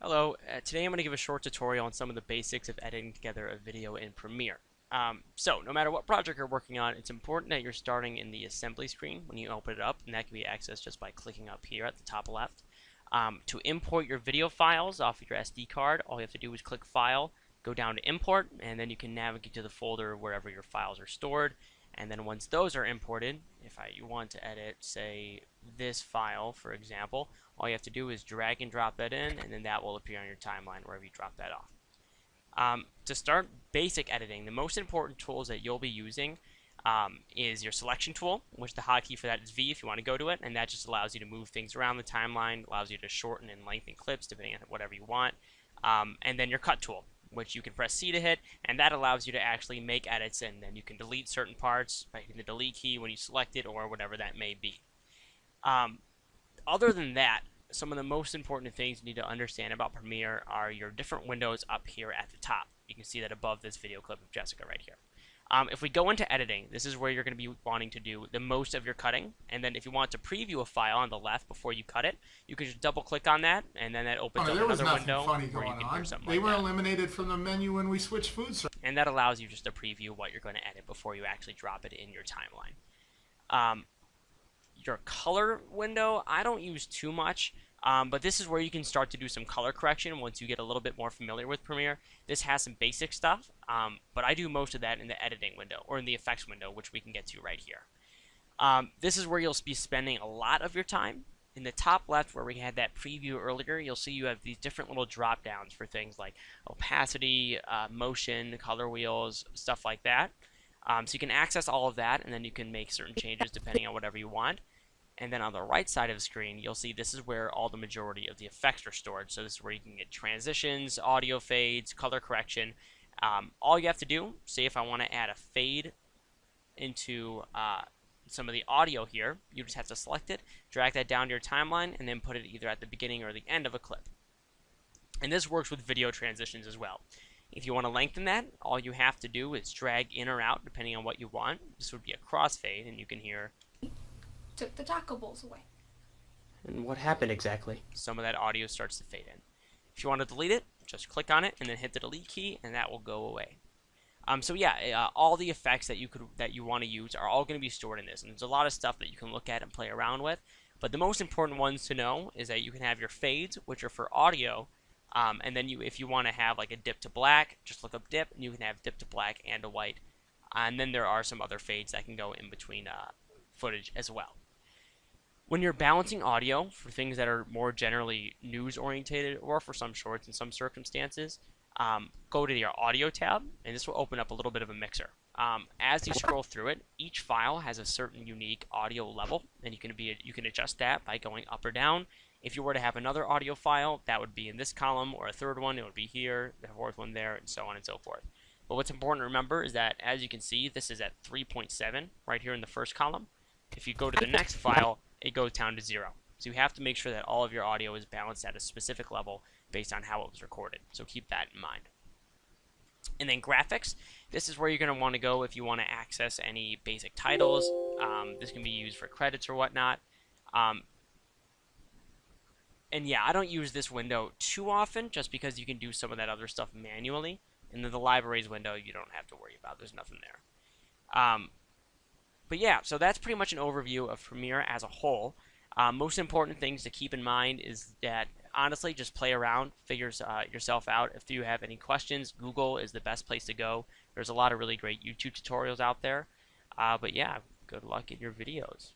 Hello, today I'm going to give a short tutorial on some of the basics of editing together a video in Premiere. So, no matter what project you're working on, it's important that you're starting in the assembly screen when you open it up, and that can be accessed just by clicking up here at the top left. To import your video files off of your SD card, all you have to do is click File, go down to Import, and then you can navigate to the folder wherever your files are stored. And then once those are imported, if you want to edit, say, this file, for example, all you have to do is drag and drop that in, and then that will appear on your timeline wherever you drop that off. To start basic editing, the most important tools that you'll be using is your selection tool, which the hotkey for that is V if you want to go to it, and that just allows you to move things around the timeline, allows you to shorten and lengthen clips depending on whatever you want, and then your cut tool, which you can press C to hit, and that allows you to actually make edits, and then you can delete certain parts by hitting the delete key when you select it or whatever that may be. Other than that, some of the most important things you need to understand about Premiere are your different windows up here at the top. You can see that above this video clip of Jessica right here. If we go into editing, this is where you're going to be wanting to do the most of your cutting, and then if you want to preview a file on the left before you cut it, you can just double click on that, and then that opens up another window where you can hear something They like were that. eliminated from the menu when we switched food service. And that allows you just to preview what you're going to edit before you actually drop it in your timeline. Your color window, I don't use too much, but this is where you can start to do some color correction once you get a little bit more familiar with Premiere. This has some basic stuff, but I do most of that in the editing window, or in the effects window, which we can get to right here. This is where you'll be spending a lot of your time. In the top left, where we had that preview earlier, you'll see you have these different little drop downs for things like opacity, motion, color wheels, stuff like that. So you can access all of that, and then you can make certain changes depending on whatever you want. And then on the right side of the screen, you'll see this is where all the majority of the effects are stored. So this is where you can get transitions, audio fades, color correction. All you have to do, say if I want to add a fade into some of the audio here, you just have to select it, drag that down to your timeline, and then put it either at the beginning or the end of a clip. And this works with video transitions as well. If you want to lengthen that, all you have to do is drag in or out depending on what you want. This would be a crossfade, and you can hear took the taco bowls away. And what happened exactly? some of that audio starts to fade in. If you want to delete it, just click on it and then hit the delete key, and that will go away. So yeah, all the effects that you want to use are all going to be stored in this, and there's a lot of stuff that you can look at and play around with. But the most important ones to know is that you can have your fades, which are for audio, and then if you want to have like a dip to black, just look up dip, and you can have dip to black and a white. And then there are some other fades that can go in between footage as well. When you're balancing audio for things that are more generally news orientated, or for some shorts in some circumstances, go to your audio tab, and this will open up a little bit of a mixer. As you scroll through it, each file has a certain unique audio level, and you can adjust that by going up or down. If you were to have another audio file, that would be in this column, or a third one, it would be here, the fourth one there, and so on and so forth. But what's important to remember is that, as you can see, this is at 3.7 right here in the first column. If you go to the next file, it goes down to 0. So you have to make sure that all of your audio is balanced at a specific level based on how it was recorded. So keep that in mind. And then graphics, this is where you're going to want to go if you want to access any basic titles. This can be used for credits or whatnot. And yeah, I don't use this window too often just because you can do some of that other stuff manually. And then the libraries window you don't have to worry about. There's nothing there. But yeah, so that's pretty much an overview of Premiere as a whole. Most important things to keep in mind is that, honestly, just play around, figure yourself out. If you have any questions, Google is the best place to go. There's a lot of really great YouTube tutorials out there. But yeah, good luck in your videos.